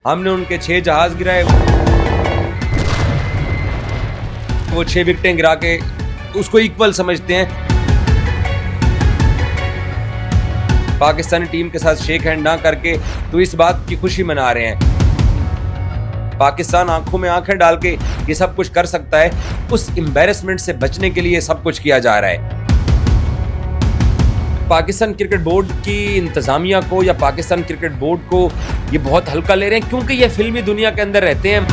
हमने उनके 6 जहाज गिराए, वो 6 विकेटें गिरा के उसको इक्वल समझते हैं। पाकिस्तानी टीम के साथ शेक हैंड ना करके तो इस बात की खुशी मना रहे हैं। पाकिस्तान आंखों में आंखें डाल के ये सब कुछ कर सकता है, उस एम्बैरेसमेंट से बचने के लिए सब कुछ किया जा रहा है। पाकिस्तान क्रिकेट बोर्ड की इंतजामिया को या पाकिस्तान क्रिकेट बोर्ड को ये बहुत हल्का ले रहे हैं, क्योंकि ये फिल्मी दुनिया के अंदर रहते हैं।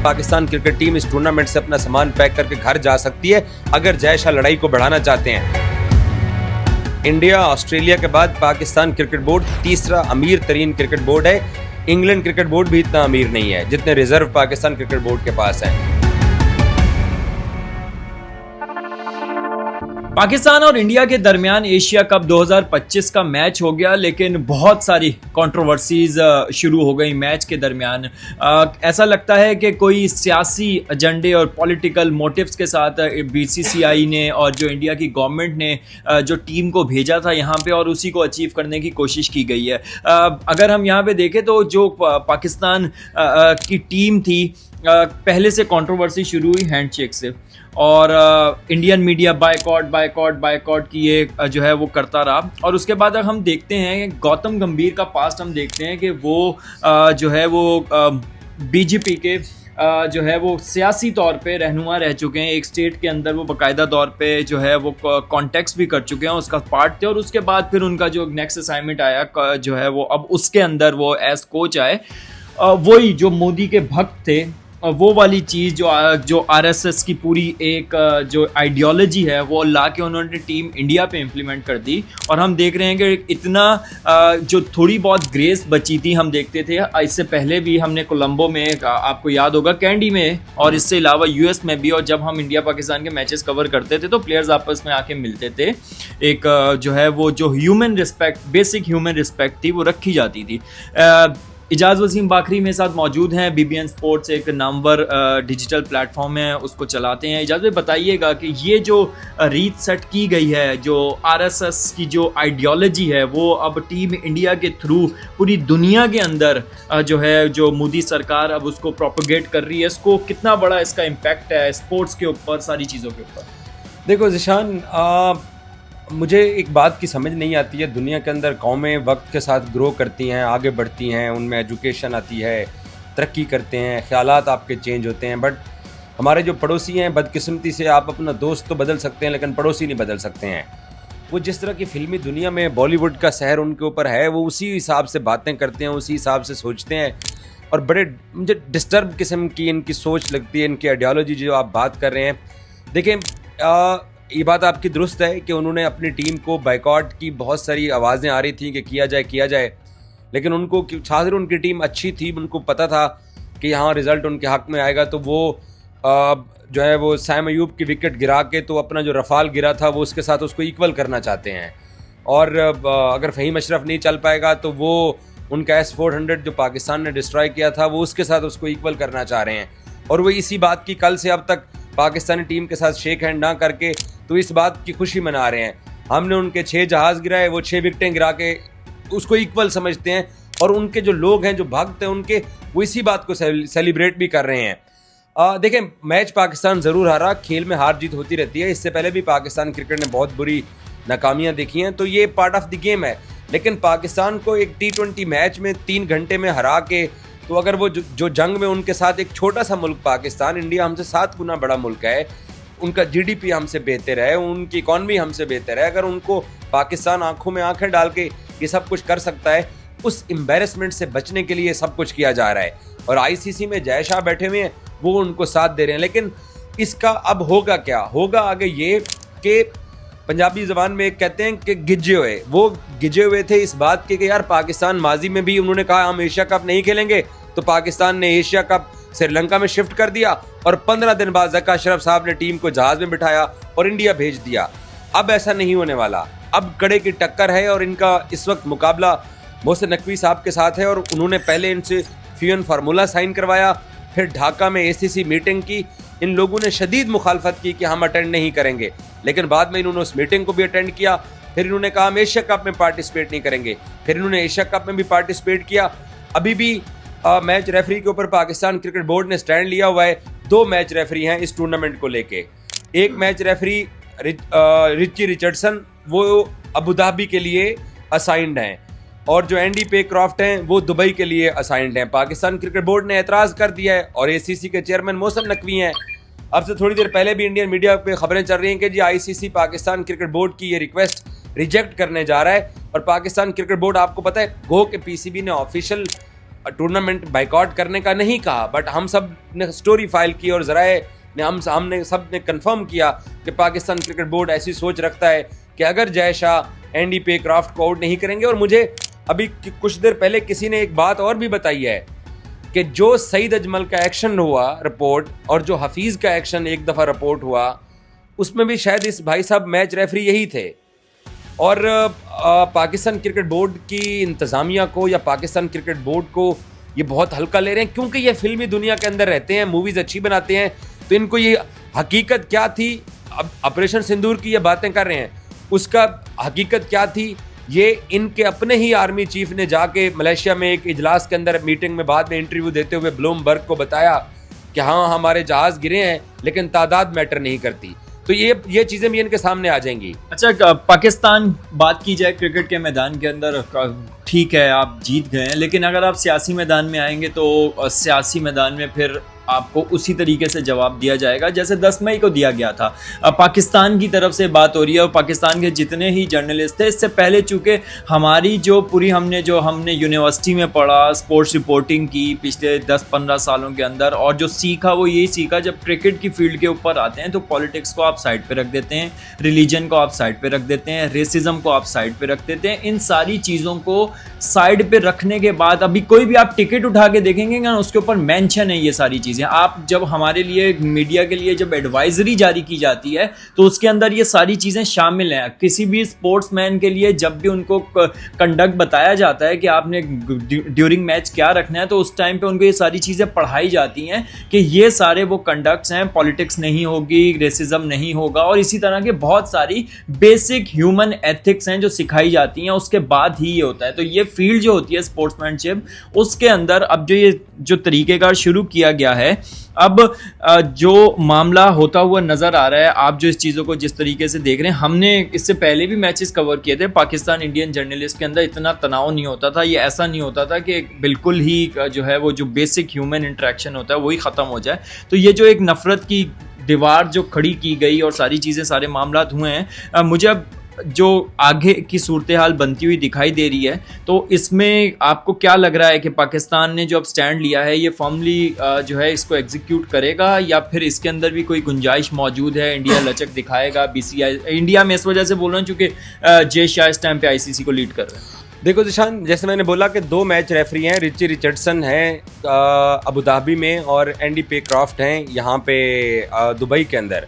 पाकिस्तान क्रिकेट टीम इस टूर्नामेंट से अपना सामान पैक करके घर जा सकती है अगर जय शाह लड़ाई को बढ़ाना चाहते हैं। इंडिया ऑस्ट्रेलिया के बाद पाकिस्तान क्रिकेट बोर्ड तीसरा अमीर तरीन क्रिकेट बोर्ड है। इंग्लैंड क्रिकेट बोर्ड भी इतना अमीर नहीं है जितने रिजर्व पाकिस्तान क्रिकेट बोर्ड के पास है। पाकिस्तान और इंडिया के दरमियान एशिया कप 2025 का मैच हो गया, लेकिन बहुत सारी कंट्रोवर्सीज शुरू हो गई मैच के दरमियान। ऐसा लगता है कि कोई सियासी एजेंडे और पॉलिटिकल मोटिव्स के साथ बीसीसीआई ने और जो इंडिया की गवर्नमेंट ने जो टीम को भेजा था यहाँ पे, और उसी को अचीव करने की कोशिश की गई है। अगर हम यहाँ पे देखें तो जो पाकिस्तान की टीम थी, पहले से कंट्रोवर्सी शुरू हुई हैंडशेक से, और इंडियन मीडिया बायकॉट की ये जो है वो करता रहा। और उसके बाद हम देखते हैं गौतम गंभीर का पास्ट हम देखते हैं कि वो जो है वो बीजेपी के जो है वो सियासी तौर पे रहनुमा रह चुके हैं। एक स्टेट के अंदर वो बाकायदा तौर पे जो है वो कॉन्टेक्स्ट भी कर चुके हैं, उसका पार्ट थे। और उसके बाद फिर उनका जो नेक्स्ट असाइनमेंट आया जो है वो अब उसके अंदर वो एज कोच आए। वही जो मोदी के भक्त थे, वो वाली चीज़ जो आरएसएस की पूरी एक जो आइडियोलॉजी है वो ला के उन्होंने टीम इंडिया पे इम्प्लीमेंट कर दी। और हम देख रहे हैं कि इतना जो थोड़ी बहुत ग्रेस बची थी, हम देखते थे इससे पहले भी हमने कोलंबो में, आपको याद होगा, कैंडी में, और इससे अलावा यूएस में भी, और जब हम इंडिया पाकिस्तान के मैचेस कवर करते थे तो प्लेयर्स आपस में आके मिलते थे। एक जो है वो जो human respect, basic human respect थी, वो रखी जाती थी। इजाज़ वसीम बाखरी मेरे साथ मौजूद हैं। बीबीएन स्पोर्ट्स एक नामवर डिजिटल प्लेटफॉर्म है, उसको चलाते हैं। इजाज़ बताइएगा कि ये जो रीत सेट की गई है, जो आरएसएस की जो आइडियोलॉजी है, वो अब टीम इंडिया के थ्रू पूरी दुनिया के अंदर जो है जो मोदी सरकार अब उसको प्रोपोगेट कर रही है, इसको कितना बड़ा इसका इम्पैक्ट है स्पोर्ट्स के ऊपर, सारी चीज़ों के ऊपर? देखो ज़िशान, मुझे एक बात की समझ नहीं आती है, दुनिया के अंदर कौमें वक्त के साथ ग्रो करती हैं, आगे बढ़ती हैं, उनमें एजुकेशन आती है, तरक्की करते हैं, ख़यालात आपके चेंज होते हैं। बट हमारे जो पड़ोसी हैं, बदकिस्मती से आप अपना दोस्त तो बदल सकते हैं लेकिन पड़ोसी नहीं बदल सकते हैं। वो जिस तरह की फ़िल्मी दुनिया में बॉलीवुड का सहर उनके ऊपर है, वो उसी हिसाब से बातें करते हैं, उसी हिसाब से सोचते हैं। और बड़े मुझे डिस्टर्ब किस्म की इनकी सोच लगती है, इनकी आइडियोलॉजी जो आप बात कर रहे हैं। देखें, ये बात आपकी दुरुस्त है कि उन्होंने अपनी टीम को बायकॉट की बहुत सारी आवाज़ें आ रही थी कि किया जाए, लेकिन उनको छात्र उनकी टीम अच्छी थी, उनको पता था कि यहाँ रिज़ल्ट उनके हक़ में आएगा, तो वो जो है वो सैम अयूब की विकेट गिरा के तो अपना जो रफ़ाल गिरा था वो उसके साथ उसको इक्वल करना चाहते हैं। और अगर फ़हीम अशरफ नहीं चल पाएगा तो वो उनका S-400 जो पाकिस्तान ने डिस्ट्रॉय किया था वो उसके साथ उसको इक्वल करना चाह रहे हैं। और वो इसी बात की कल से अब तक पाकिस्तानी टीम के साथ शेक हैंड ना करके तो इस बात की खुशी मना रहे हैं। हमने उनके 6 जहाज़ गिराए, वो 6 विकेटें गिरा के उसको इक्वल समझते हैं। और उनके जो लोग हैं, जो भक्त हैं उनके, वो इसी बात को सेलिब्रेट भी कर रहे हैं। देखें, मैच पाकिस्तान ज़रूर हारा, खेल में हार जीत होती रहती है। इससे पहले भी पाकिस्तान क्रिकेट ने बहुत बुरी नाकामियाँ देखी हैं, तो ये पार्ट ऑफ द गेम है। लेकिन पाकिस्तान को एक T20 मैच में 3 घंटे में हरा के, तो अगर वो जो जंग में उनके साथ एक छोटा सा मुल्क पाकिस्तान, इंडिया हमसे 7 गुना बड़ा मुल्क है, उनका GDP हमसे बेहतर है, उनकी इकॉनमी हमसे बेहतर है, अगर उनको पाकिस्तान आंखों में आंखें डाल के ये सब कुछ कर सकता है, उस एम्बैरेसमेंट से बचने के लिए सब कुछ किया जा रहा है। और ICC में जय शाह बैठे हुए हैं, वो उनको साथ दे रहे हैं। लेकिन इसका अब होगा क्या? होगा आगे ये कि पंजाबी ज़बान में एक कहते हैं कि गिजे हुए, वो गिजे हुए थे इस बात के कि यार पाकिस्तान माजी में भी उन्होंने कहा हम एशिया कप नहीं खेलेंगे, तो पाकिस्तान ने एशिया कप श्रीलंका में शिफ्ट कर दिया और 15 दिन बाद ज़का अशरफ साहब ने टीम को जहाज़ में बिठाया और इंडिया भेज दिया। अब ऐसा नहीं होने वाला, अब कड़े की टक्कर है और इनका इस वक्त मुकाबला मोहसिन नकवी साहब के साथ है। और उन्होंने पहले इनसे फ्यून फार्मूला साइन करवाया, फिर ढाका में ACC मीटिंग की। इन लोगों ने शदीद मुखालफत की कि हम अटेंड नहीं करेंगे, लेकिन बाद में इन्होंने उस मीटिंग को भी अटेंड किया। फिर इन्होंने कहा हम एशिया कप में पार्टिसिपेट नहीं करेंगे, फिर इन्होंने एशिया कप में भी पार्टिसिपेट किया। अभी भी मैच रेफरी के ऊपर पाकिस्तान क्रिकेट बोर्ड ने स्टैंड लिया हुआ है। 2 मैच रेफरी हैं इस टूर्नामेंट को लेके। एक मैच रेफरी रिची रिचर्डसन, वो अबू धाबी के लिए असाइंड हैं, और जो एंडी पेक्रॉफ्ट हैं वो दुबई के लिए असाइंड हैं। पाकिस्तान क्रिकेट बोर्ड ने एतराज़ कर दिया है और ACC के चेयरमैन मौसम नकवी हैं। अब से थोड़ी देर पहले भी इंडियन मीडिया पे खबरें चल रही हैं कि जी ICC पाकिस्तान क्रिकेट बोर्ड की ये रिक्वेस्ट रिजेक्ट करने जा रहा है। और पाकिस्तान क्रिकेट बोर्ड, आपको पता है, गो के PCB ने ऑफिशियल टूर्नामेंट बाइकआउट करने का नहीं कहा, बट हम सब ने स्टोरी फाइल की और ज़राए ने हमने सब ने कंफर्म किया कि पाकिस्तान क्रिकेट बोर्ड ऐसी सोच रखता है कि अगर जय शाह एंडी पेक्रॉफ्ट को आउट नहीं करेंगे। और मुझे अभी कुछ देर पहले किसी ने एक बात और भी बताई है कि जो सईद अजमल का एक्शन हुआ रिपोर्ट और जो हफीज़ का एक्शन एक दफ़ा रिपोर्ट हुआ, उसमें भी शायद इस भाई साहब मैच रेफरी यही थे। और पाकिस्तान क्रिकेट बोर्ड की इंतज़ामिया को या पाकिस्तान क्रिकेट बोर्ड को ये बहुत हल्का ले रहे हैं, क्योंकि ये फिल्मी दुनिया के अंदर रहते हैं, मूवीज़ अच्छी बनाते हैं, तो इनको ये हकीकत क्या थी, अब ऑपरेशन सिंदूर की ये बातें कर रहे हैं, उसका हकीकत क्या थी, ये इनके अपने ही आर्मी चीफ ने जाके मलेशिया में एक इजलास के अंदर मीटिंग में बाद में इंटरव्यू देते हुए ब्लूमबर्ग को बताया कि हाँ हमारे जहाज़ गिरे हैं, लेकिन तादाद मैटर नहीं करती। तो ये चीज़ें भी इनके सामने आ जाएंगी। अच्छा, पाकिस्तान बात की जाए क्रिकेट के मैदान के अंदर, ठीक है आप जीत गए हैं, लेकिन अगर आप सियासी मैदान में आएंगे तो सियासी मैदान में फिर आपको उसी तरीके से जवाब दिया जाएगा जैसे 10 मई को दिया गया था। पाकिस्तान की तरफ से बात हो रही है और पाकिस्तान के जितने ही जर्नलिस्ट थे, इससे पहले चूँकि हमारी जो पूरी हमने यूनिवर्सिटी में पढ़ा, स्पोर्ट्स रिपोर्टिंग की पिछले 10-15 सालों के अंदर, और जो सीखा वो यही सीखा, जब क्रिकेट की फील्ड के ऊपर आते हैं तो पॉलिटिक्स को आप साइड पर रख देते हैं, रिलीजन को आप साइड पर रख देते हैं, रेसिज्म को आप साइड पर रख देते हैं। इन सारी चीज़ों को साइड पर रखने के बाद अभी कोई भी आप टिकट उठा के देखेंगे ना, उसके ऊपर मेंशन है ये सारी चीज़ें। आप जब हमारे लिए मीडिया के लिए जब एडवाइजरी जारी की जाती है तो उसके अंदर ये सारी चीज़ें शामिल हैं। किसी भी स्पोर्ट्समैन के लिए जब भी उनको कंडक्ट बताया जाता है कि आपने ड्यूरिंग मैच क्या रखना है, तो उस टाइम पे उनको ये सारी चीज़ें पढ़ाई जाती हैं कि ये सारे वो कंडक्ट्स हैं, पॉलिटिक्स नहीं होगी, रेसिज्म नहीं होगा, और इसी तरह के बहुत सारी बेसिक ह्यूमन एथिक्स हैं जो सिखाई जाती हैं, उसके बाद ही ये होता है। तो ये फील्ड जो होती है स्पोर्ट्समैनशिप, उसके अंदर अब जो तरीक़ेकार शुरू किया गया है, अब जो मामला होता हुआ नज़र आ रहा है, आप जो इस चीज़ों को जिस तरीके से देख रहे हैं, हमने इससे पहले भी मैचेस कवर किए थे। पाकिस्तान इंडियन जर्नलिस्ट के अंदर इतना तनाव नहीं होता था, ये ऐसा नहीं होता था कि बिल्कुल ही जो है वो जो बेसिक ह्यूमन इंटरेक्शन होता है वही ख़त्म हो जाए। तो ये जो एक नफ़रत की दीवार जो खड़ी की गई और सारी चीज़ें, सारे मामला हुए हैं, मुझे अब जो आगे की सूरत हाल बनती हुई दिखाई दे रही है, तो इसमें आपको क्या लग रहा है कि पाकिस्तान ने जो अब स्टैंड लिया है ये फॉर्मली जो है इसको एग्जीक्यूट करेगा, या फिर इसके अंदर भी कोई गुंजाइश मौजूद है, इंडिया लचक दिखाएगा? BCI इंडिया में इस वजह से बोल रहा हूँ क्योंकि जय शाह इस टाइम पे ICC को लीड कर रहे हैं। देखो जिशान, जैसे मैंने बोला कि 2 मैच रेफरी हैं, रिची रिचर्डसन हैं अबू धाबी में और एंडी पेक्रॉफ्ट हैं यहाँ पे दुबई के अंदर।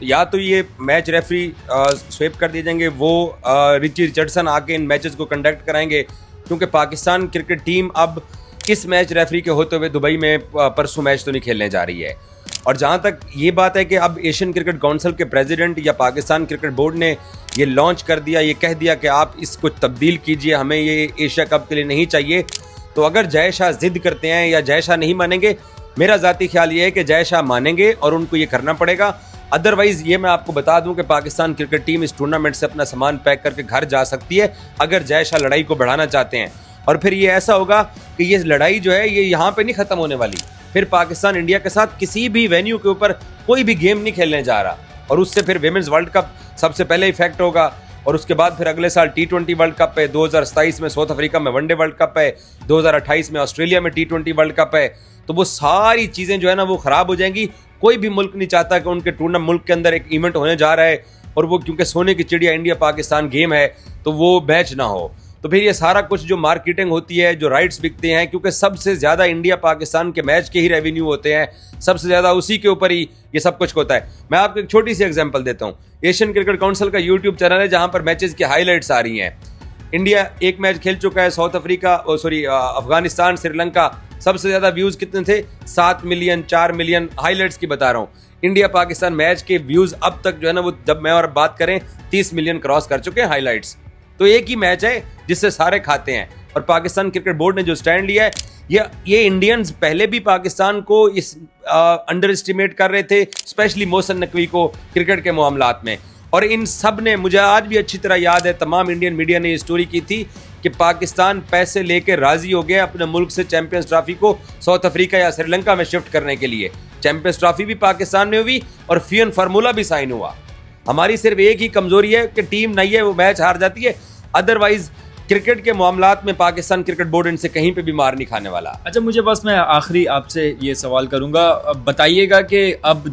या तो ये मैच रेफरी स्वेप कर दिए जाएंगे, वो रिची रिचर्डसन आके इन मैचेस को कंडक्ट कराएंगे, क्योंकि पाकिस्तान क्रिकेट टीम अब इस मैच रेफरी के होते हुए दुबई में परसों मैच तो नहीं खेलने जा रही है। और जहाँ तक ये बात है कि अब एशियन क्रिकेट काउंसिल के प्रेसिडेंट या पाकिस्तान क्रिकेट बोर्ड ने ये लॉन्च कर दिया, ये कह दिया कि आप इसको तब्दील कीजिए, हमें ये एशिया कप के लिए नहीं चाहिए। तो अगर जय शाह जिद करते हैं या जय शाह नहीं मानेंगे, मेरा ज़ाती ख्याल ये है कि जय शाह मानेंगे और उनको ये करना पड़ेगा। अदरवाइज़ ये मैं आपको बता दूं कि पाकिस्तान क्रिकेट टीम इस टूर्नामेंट से अपना सामान पैक करके घर जा सकती है अगर जय शाह लड़ाई को बढ़ाना चाहते हैं। और फिर ये ऐसा होगा कि ये लड़ाई जो है ये यहाँ पे नहीं ख़त्म होने वाली, फिर पाकिस्तान इंडिया के साथ किसी भी वेन्यू के ऊपर कोई भी गेम नहीं खेलने जा रहा, और उससे फिर विमेंस वर्ल्ड कप सबसे पहले इफेक्ट होगा, और उसके बाद फिर अगले साल T20 वर्ल्ड कप है, 2027 में साउथ अफ्रीका में वनडे वर्ल्ड कप है, 2028 में ऑस्ट्रेलिया में T20 वर्ल्ड कप है। तो वो सारी चीज़ें जो है ना वो ख़राब हो जाएंगी। कोई भी मुल्क नहीं चाहता कि उनके टूर्नामेंट मुल्क के अंदर एक इवेंट होने जा रहा है और वो क्योंकि सोने की चिड़िया इंडिया पाकिस्तान गेम है तो वो मैच ना हो। तो फिर ये सारा कुछ जो मार्केटिंग होती है, जो राइट्स बिकते हैं, क्योंकि सबसे ज़्यादा इंडिया पाकिस्तान के मैच के ही रेवेन्यू होते हैं, सबसे ज़्यादा उसी के ऊपर ही ये सब कुछ होता है। मैं आपको एक छोटी सी एग्जांपल देता हूँ। एशियन क्रिकेट काउंसिल का यूट्यूब चैनल है जहाँ पर मैचेस की हाईलाइट्स आ रही हैं। इंडिया एक मैच खेल चुका है, साउथ अफ्रीका अफगानिस्तान, श्रीलंका, सबसे ज़्यादा व्यूज़ कितने थे? 7 मिलियन, 4 मिलियन, हाईलाइट्स की बता रहा हूँ। इंडिया पाकिस्तान मैच के व्यूज़ अब तक जो है ना, वो जब मैं और बात करें 30 मिलियन क्रॉस कर चुके हैं हाईलाइट्स। तो एक ही मैच है जिससे सारे खाते हैं। और पाकिस्तान क्रिकेट बोर्ड ने जो स्टैंड लिया है, ये इंडियंस पहले भी पाकिस्तान को इस अंडर एस्टिमेट कर रहे थे, स्पेशली मोहसिन नकवी को क्रिकेट के मामलात में। और इन सब ने, मुझे आज भी अच्छी तरह याद है, तमाम इंडियन मीडिया ने ये स्टोरी की थी कि पाकिस्तान पैसे लेके राजी हो गया अपने मुल्क से चैंपियंस ट्रॉफी को साउथ अफ्रीका या श्रीलंका में शिफ्ट करने के लिए। चैंपियंस ट्रॉफी भी पाकिस्तान में हुई और फियन फार्मूला भी साइन हुआ। हमारी सिर्फ एक ही कमजोरी है कि टीम नहीं है, वो मैच हार जाती है। अदरवाइज क्रिकेट के मामलात में पाकिस्तान क्रिकेट बोर्ड इनसे कहीं पे भी मार नहीं खाने वाला। अच्छा, मुझे बस मैं आखिरी आपसे ये सवाल करूंगा, बताइएगा कि अब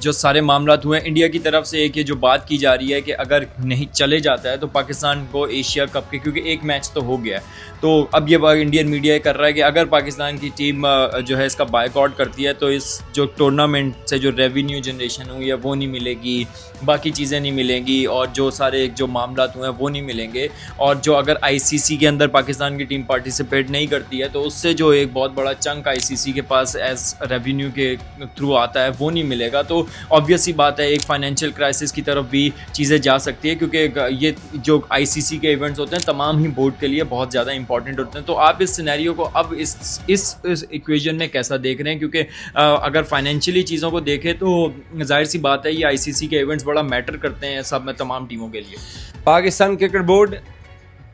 जो सारे मामलात हुए इंडिया की तरफ से, एक ये जो बात की जा रही है कि अगर नहीं चले जाता है तो पाकिस्तान को एशिया कप के, क्योंकि एक मैच तो हो गया है, तो अब ये इंडियन मीडिया कर रहा है कि अगर पाकिस्तान की टीम जो है इसका बायकॉट करती है तो इस जो टूर्नामेंट से जो रेवेन्यू जनरेशन हुई है वो नहीं मिलेगी, बाकी चीज़ें नहीं मिलेंगी, और जो सारे जो मामलात हुए हैं वो नहीं मिलेंगे। और जो अगर आईसीसी के अंदर पाकिस्तान की टीम पार्टिसिपेट नहीं करती है तो उससे जो एक बहुत बड़ा चंक आईसीसी के पास एज रेवेन्यू के थ्रू आता है वो नहीं मिलेगा। तो ऑब्वियस सी बात है, एक फाइनेंशियल क्राइसिस की तरफ भी चीज़ें जा सकती है, क्योंकि ये जो आईसीसी के इवेंट्स होते हैं तमाम ही बोर्ड के लिए बहुत ज़्यादा इंपॉर्टेंट होते हैं। तो आप इस सिनेरियो को अब इस इक्वेशन में कैसा देख रहे हैं? क्योंकि अगर फाइनेंशियली चीज़ों को देखें तो जाहिर सी बात है ये आईसीसी के इवेंट्स बड़ा मैटर करते हैं सब में, तमाम टीमों के लिए। पाकिस्तान क्रिकेट बोर्ड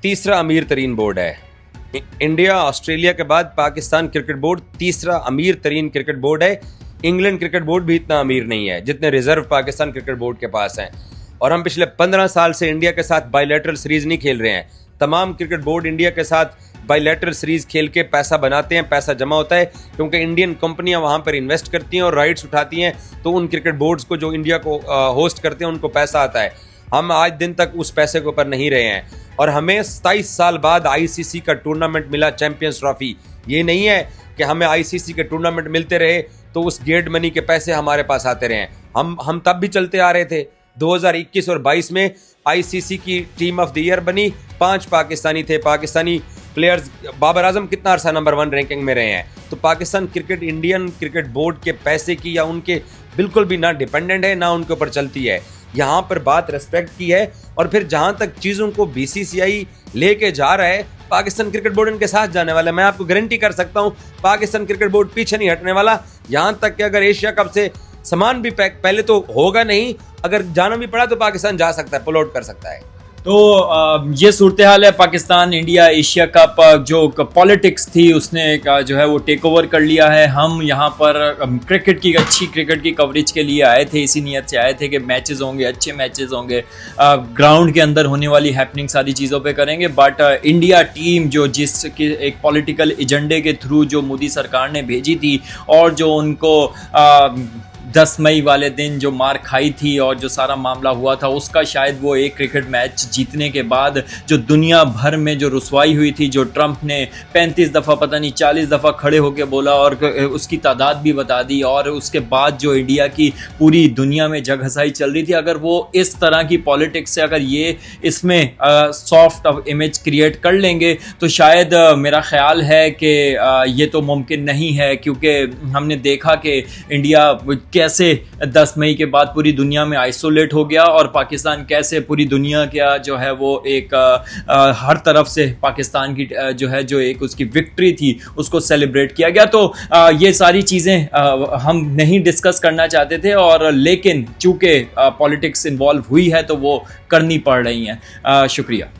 तीसरा अमीर तरीन बोर्ड है। इंडिया, ऑस्ट्रेलिया के बाद पाकिस्तान क्रिकेट बोर्ड तीसरा अमीर तरीन क्रिकेट बोर्ड है। इंग्लैंड क्रिकेट बोर्ड भी इतना अमीर नहीं है जितने रिजर्व पाकिस्तान क्रिकेट बोर्ड के पास हैं। और हम पिछले 15 साल से इंडिया के साथ बायलैटरल सीरीज नहीं खेल रहे हैं। तमाम क्रिकेट बोर्ड इंडिया के साथ बायलैटरल सीरीज खेल के पैसा बनाते हैं, पैसा जमा होता है, क्योंकि इंडियन कंपनियां वहां पर इन्वेस्ट करती हैं और राइट्स उठाती हैं, तो उन क्रिकेट बोर्ड्स को जो इंडिया को होस्ट करते हैं उनको पैसा आता है। हम आज दिन तक उस पैसे के ऊपर नहीं रहे हैं और हमें 27 साल बाद आईसीसी का टूर्नामेंट मिला, चैंपियंस ट्रॉफी। ये नहीं है कि हमें आईसीसी के टूर्नामेंट मिलते रहे तो उस गेट मनी के पैसे हमारे पास आते रहे। हम तब भी चलते आ रहे थे। 2021 और 22 में आईसीसी की टीम ऑफ द ईयर बनी, 5 पाकिस्तानी थे। पाकिस्तानी प्लेयर्स, बाबर आजम कितना अरसा नंबर 1 रैंकिंग में रहे हैं। तो Pakistan cricket Indian cricket board के पैसे की या उनके बिल्कुल भी ना डिपेंडेंट है, ना उनके ऊपर चलती है। यहाँ पर बात रेस्पेक्ट की है। और फिर जहाँ तक चीज़ों को बीसीसीआई लेके जा रहा है, पाकिस्तान क्रिकेट बोर्ड इनके साथ जाने वाला है। मैं आपको गारंटी कर सकता हूँ पाकिस्तान क्रिकेट बोर्ड पीछे नहीं हटने वाला। यहाँ तक कि अगर एशिया कप से सामान भी पैक, पहले तो होगा नहीं, अगर जाना भी पड़ा तो पाकिस्तान जा सकता है, पुल आउट कर सकता है। तो ये सूरत हाल है। पाकिस्तान इंडिया एशिया कप जो पॉलिटिक्स थी उसने जो है वो टेक ओवर कर लिया है। हम यहाँ पर क्रिकेट की, अच्छी क्रिकेट की कवरेज के लिए आए थे, इसी नीयत से आए थे कि मैचेस होंगे, अच्छे मैचेस होंगे, ग्राउंड के अंदर होने वाली हैपनिंग सारी चीज़ों पे करेंगे। बट इंडिया टीम जो जिसकी एक पॉलिटिकल एजेंडे के थ्रू जो मोदी सरकार ने भेजी थी और जो उनको 10 मई वाले दिन जो मार खाई थी और जो सारा मामला हुआ था, उसका शायद वो एक क्रिकेट मैच जीतने के बाद जो दुनिया भर में जो रुसवाई हुई थी, जो ट्रंप ने 35 दफ़ा पता नहीं 40 दफ़ा खड़े होकर बोला और उसकी तादाद भी बता दी, और उसके बाद जो इंडिया की पूरी दुनिया में जगहसाई चल रही थी, अगर वो इस तरह की पॉलिटिक्स से अगर ये इसमें सॉफ्ट इमेज क्रिएट कर लेंगे तो शायद मेरा ख्याल है कि ये तो मुमकिन नहीं है। क्योंकि हमने देखा कि इंडिया कैसे 10 मई के बाद पूरी दुनिया में आइसोलेट हो गया और पाकिस्तान कैसे पूरी दुनिया का जो है वो एक हर तरफ से पाकिस्तान की जो है जो एक उसकी विक्ट्री थी उसको सेलिब्रेट किया गया। तो ये सारी चीज़ें हम नहीं डिस्कस करना चाहते थे, और लेकिन चूंकि पॉलिटिक्स इन्वॉल्व हुई है तो वो करनी पड़ रही हैं। शुक्रिया।